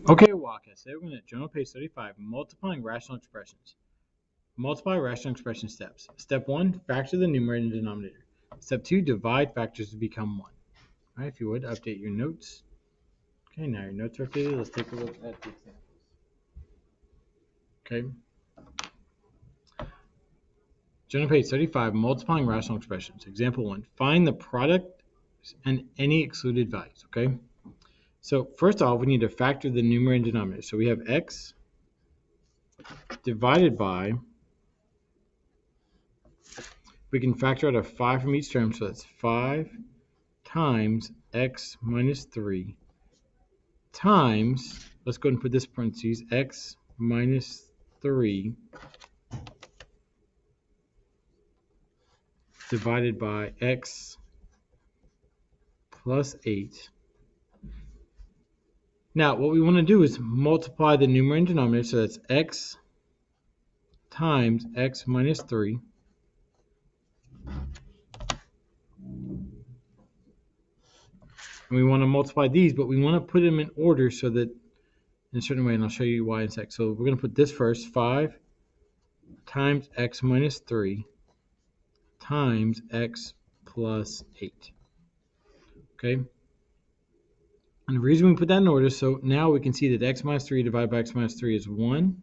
Okay, Waka, so we're going to journal page 35, multiplying rational expressions. Multiply rational expression steps. Step 1, factor the numerator and denominator. Step 2, divide factors to become 1. All right, if you would, update your notes. Okay, now your notes are updated. Let's take a look at the examples. Okay. Journal page 35, multiplying rational expressions. Example 1, find the product and any excluded values. Okay. So first off, we need to factor the numerator and denominator. So we have x divided by, we can factor out a 5 from each term, so that's 5 times x minus 3 times, let's go ahead and put this in parentheses, x minus 3 divided by x plus 8. Now, what we want to do is multiply the numerator and denominator, so that's x times x minus 3 and we want to multiply these, but we want to put them in order so that in a certain way, and I'll show you why in a sec. So we're going to put this first, 5 times x minus 3 times x plus 8. Okay? And the reason we put that in order, so now we can see that x minus 3 divided by x minus 3 is 1.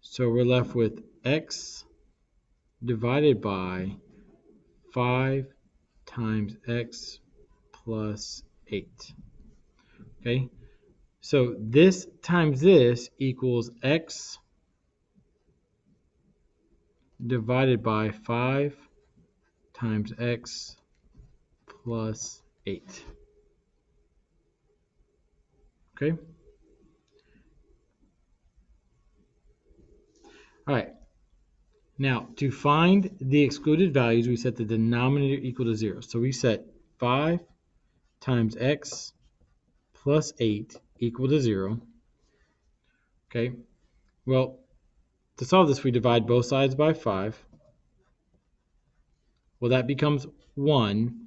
So we're left with x divided by 5 times x plus 8. Okay? So this times this equals x divided by 5 times x plus 8. Okay? All right. Now, to find the excluded values, we set the denominator equal to 0. So we set 5 times x plus 8 equal to 0. Okay? Well, to solve this, we divide both sides by 5. Well, that becomes 1.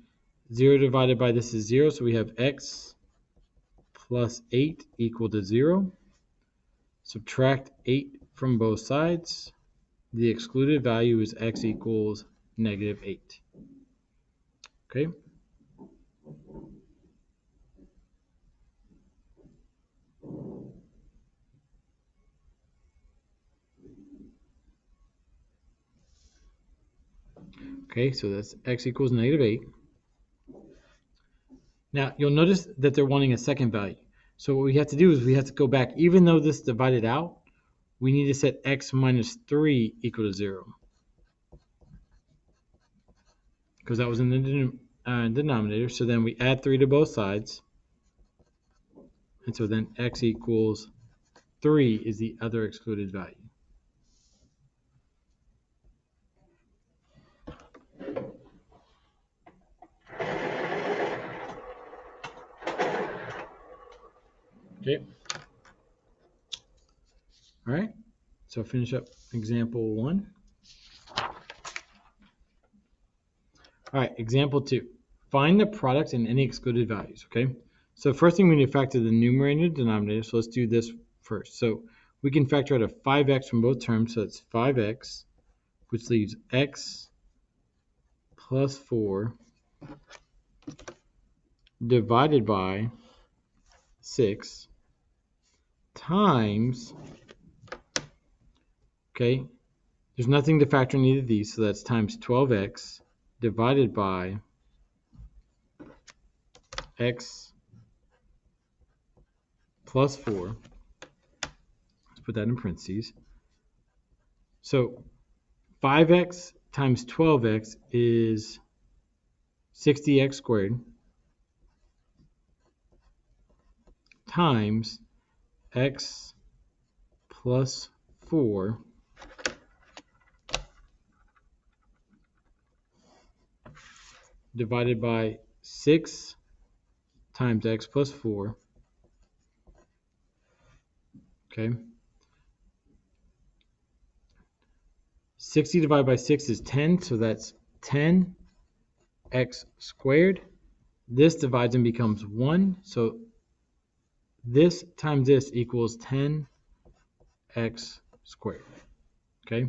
0 divided by this is 0, so we have x plus 8 equal to 0. Subtract 8 from both sides. The excluded value is x equals negative 8. Okay? Okay, so that's x equals negative 8. Now, you'll notice that they're wanting a second value. So what we have to do is we have to go back. Even though this divided out, we need to set x minus 3 equal to 0. Because that was in the denominator. So then we add 3 to both sides. And so then x equals 3 is the other excluded value. Okay. All right. So finish up example 1. All right, example 2. Find the product and any excluded values, okay? So first thing we need to factor the numerator and denominator, so let's do this first. So we can factor out a 5x from both terms, so it's 5x, which leaves x plus 4 divided by 6 times, okay, there's nothing to factor in either of these, so that's times 12x divided by x plus 4. Let's put that in parentheses. So 5x times 12x is 60x squared times x plus 4 divided by 6 times x plus 4. Okay. 60 divided by 6 is 10, so that's 10x squared. This divides and becomes 1, so this times this equals 10x squared. Okay.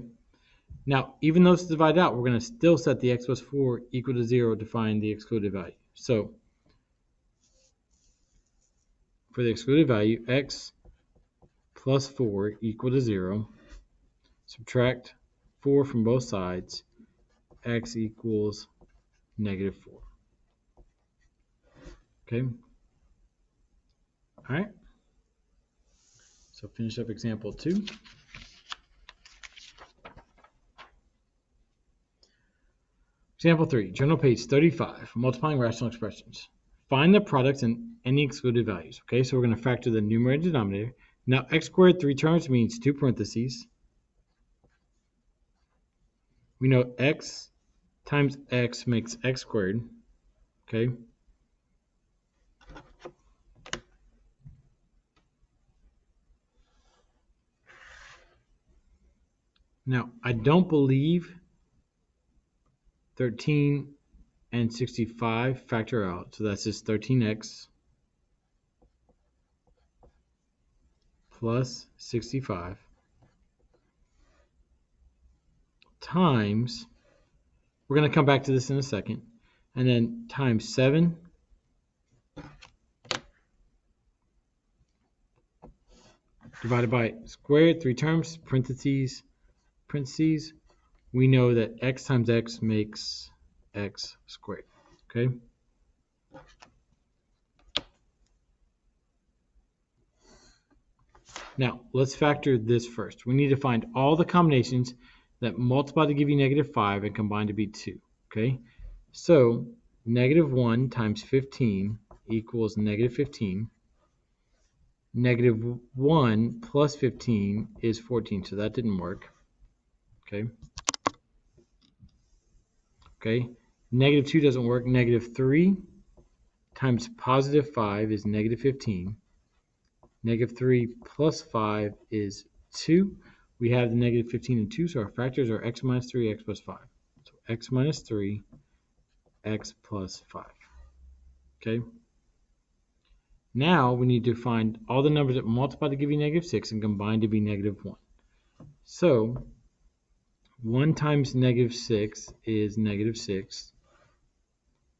Now, even though it's divided out, we're going to still set the x plus 4 equal to 0 to find the excluded value. So, for the excluded value, x plus 4 equal to 0. Subtract 4 from both sides. X equals negative 4. Okay. All right. So finish up example 2. Example 3, journal page 35, multiplying rational expressions. Find the products and any excluded values. Okay, so we're going to factor the numerator and denominator. Now, x squared 3 terms means 2 parentheses. We know x times x makes x squared. Okay. Now, I don't believe 13 and 65 factor out, so that's just 13x plus 65 times, we're going to come back to this in a second, and then times 7 divided by squared, 3 terms, parentheses, we know that x times x makes x squared. Okay. Now, let's factor this first. We need to find all the combinations that multiply to give you negative 5 and combine to be 2. Okay. So, negative 1 times 15 equals negative 15. Negative 1 plus 15 is 14, so that didn't work. Okay. Okay. Negative 2 doesn't work. Negative 3 times positive 5 is negative 15. Negative 3 plus 5 is 2. We have the negative 15 and 2, so our factors are x minus 3, x plus 5. So x minus 3, x plus 5. Okay. Now we need to find all the numbers that multiply to give you negative 6 and combine to be negative 1. So 1 times negative 6 is negative 6.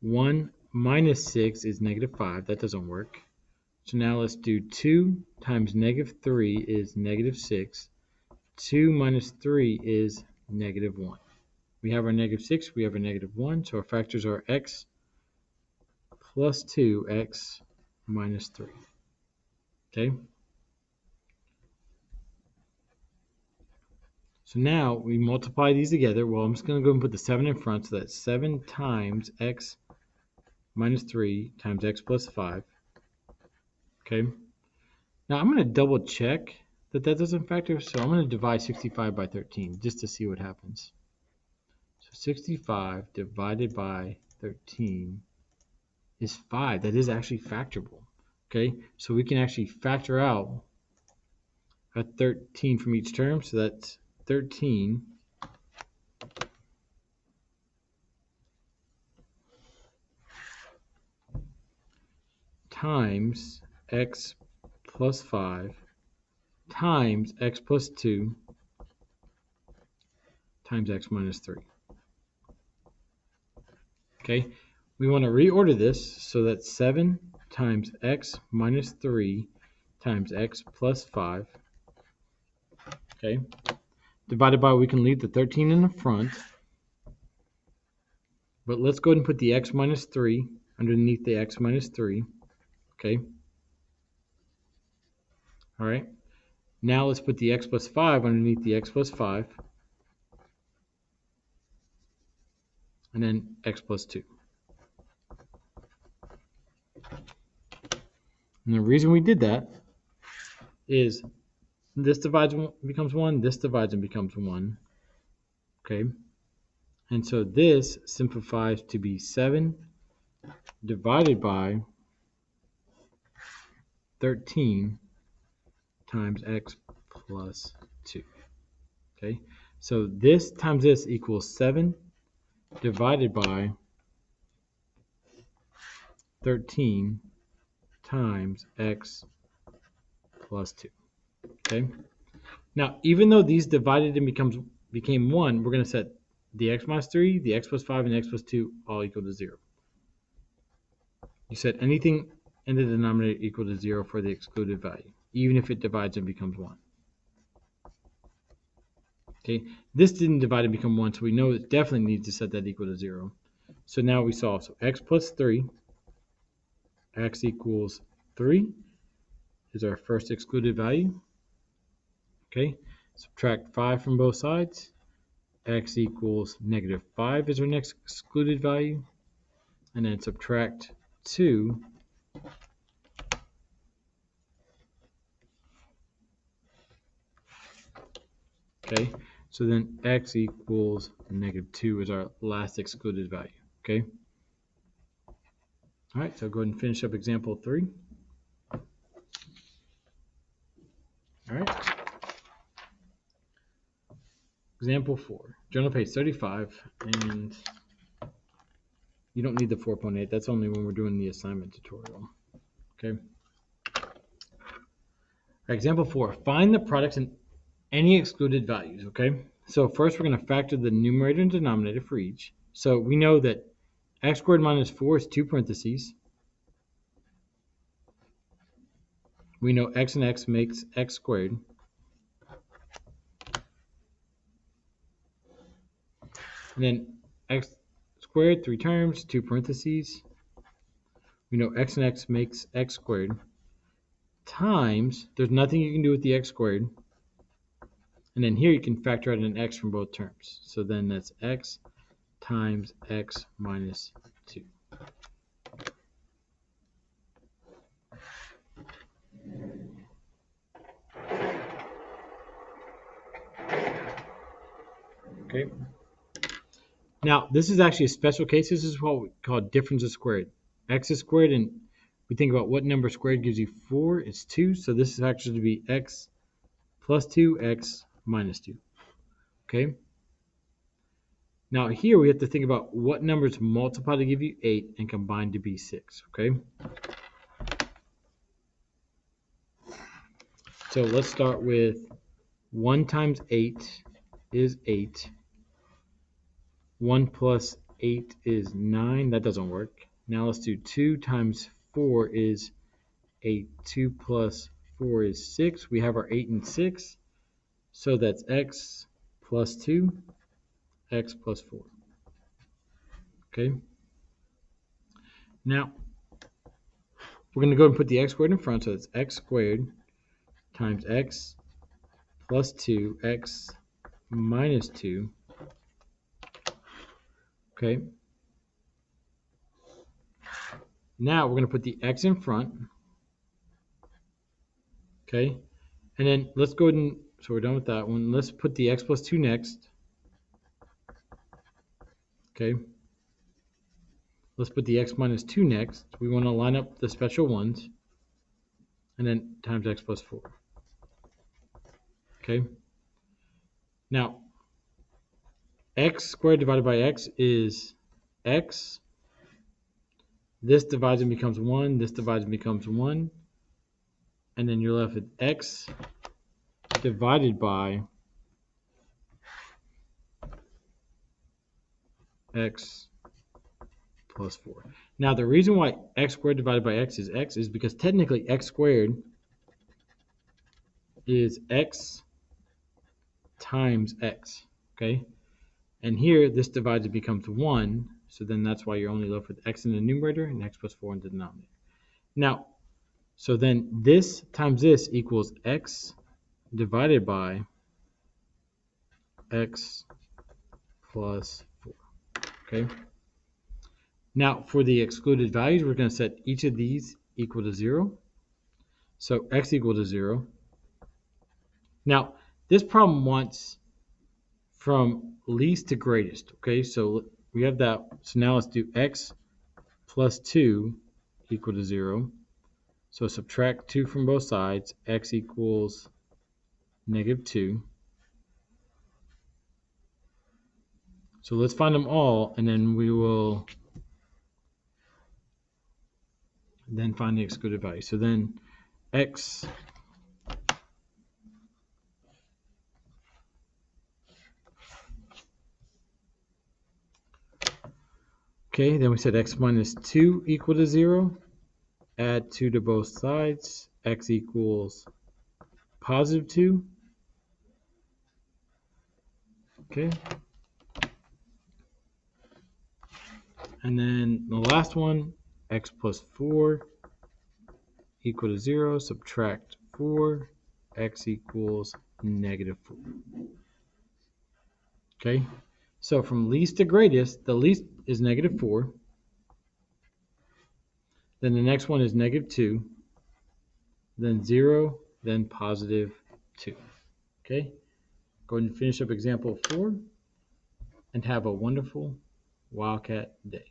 1 minus 6 is negative 5. That doesn't work. So now let's do 2 times negative 3 is negative 6. 2 minus 3 is negative 1. We have our negative 6, we have our negative 1, so our factors are x plus 2, x minus 3. Okay? So now we multiply these together. Well, I'm just going to go and put the 7 in front, so that's 7 times x minus 3 times x plus 5. Okay? Now I'm going to double check that doesn't factor, so I'm going to divide 65 by 13 just to see what happens. So 65 divided by 13 is 5. That is actually factorable. Okay, so we can actually factor out a 13 from each term, so that's 13 times x plus 5 times x plus 2 times x minus 3. Okay, we want to reorder this so that 7 times x minus 3 times x plus 5. Okay, divided by, we can leave the 13 in the front. But let's go ahead and put the x minus 3 underneath the x minus 3. Okay. All right. Now let's put the x plus 5 underneath the x plus 5. And then x plus 2. And the reason we did that is this divides and becomes 1, this divides and becomes 1. Okay. And so this simplifies to be 7 divided by 13 times x plus 2. Okay. So this times this equals 7 divided by 13 times x plus 2. Okay. Now, even though these divided and became 1, we're going to set the x minus 3, the x plus 5, and the x plus 2 all equal to 0. You set anything in the denominator equal to 0 for the excluded value, even if it divides and becomes 1. Okay, this didn't divide and become 1, so we know it definitely needs to set that equal to 0. So now we solve. So x plus 3, x equals 3 is our first excluded value. Okay, subtract 5 from both sides. X equals negative 5 is our next excluded value. And then subtract 2. Okay, so then x equals negative 2 is our last excluded value. Okay. All right, so go ahead and finish up example 3. All right. Example 4, journal page 35, and you don't need the 4.8. That's only when we're doing the assignment tutorial. Okay. Example 4, find the products in any excluded values. Okay. So first we're going to factor the numerator and denominator for each. So we know that x squared minus 4 is 2 parentheses. We know x and x makes x squared. And then x squared, 3 terms, 2 parentheses. We know x and x makes x squared. Times, there's nothing you can do with the x squared. And then here you can factor out an x from both terms. So then that's x times x minus 2. Okay. Now, this is actually a special case. This is what we call difference of squared. X is squared, and we think about what number squared gives you 4. It's 2. So this is actually to be x plus 2, x minus 2. Okay. Now here we have to think about what numbers multiply to give you 8 and combine to be 6. Okay. So let's start with 1 times 8 is 8. 1 plus 8 is 9. That doesn't work. Now let's do 2 times 4 is 8. 2 plus 4 is 6. We have our 8 and 6. So that's x plus 2, x plus 4. Okay. Now, we're going to go and put the x squared in front. So it's x squared times x plus 2, x minus 2. Okay. Now we're going to put the x in front. Okay. And then let's go ahead and, so we're done with that one. Let's put the x plus 2 next. Okay. Let's put the x minus 2 next. We want to line up the special ones. And then times x plus 4. Okay. Now, x squared divided by x is x. This divides and becomes 1. This divides and becomes 1. And then you're left with x divided by x plus 4. Now, the reason why x squared divided by x is because technically x squared is x times x. Okay? And here, this divides and becomes 1. So then that's why you're only left with x in the numerator and x plus 4 in the denominator. Now, so then this times this equals x divided by x plus 4. Okay. Now, for the excluded values, we're going to set each of these equal to 0. So x equal to 0. Now, this problem wants from least to greatest. Okay, so we have that. So now let's do x plus 2 equal to 0. So subtract 2 from both sides. X equals negative 2. So let's find them all, and then we will then find the excluded value. So then x Okay, then we said x minus 2 equal to 0. Add 2 to both sides. X equals positive 2. Okay. And then the last one, x plus 4 equal to 0. Subtract 4. X equals negative 4. Okay. So from least to greatest, the least is negative 4. Then the next one is negative 2. Then 0. Then positive 2. Okay. Go ahead and finish up example 4 and have a wonderful Wildcat day.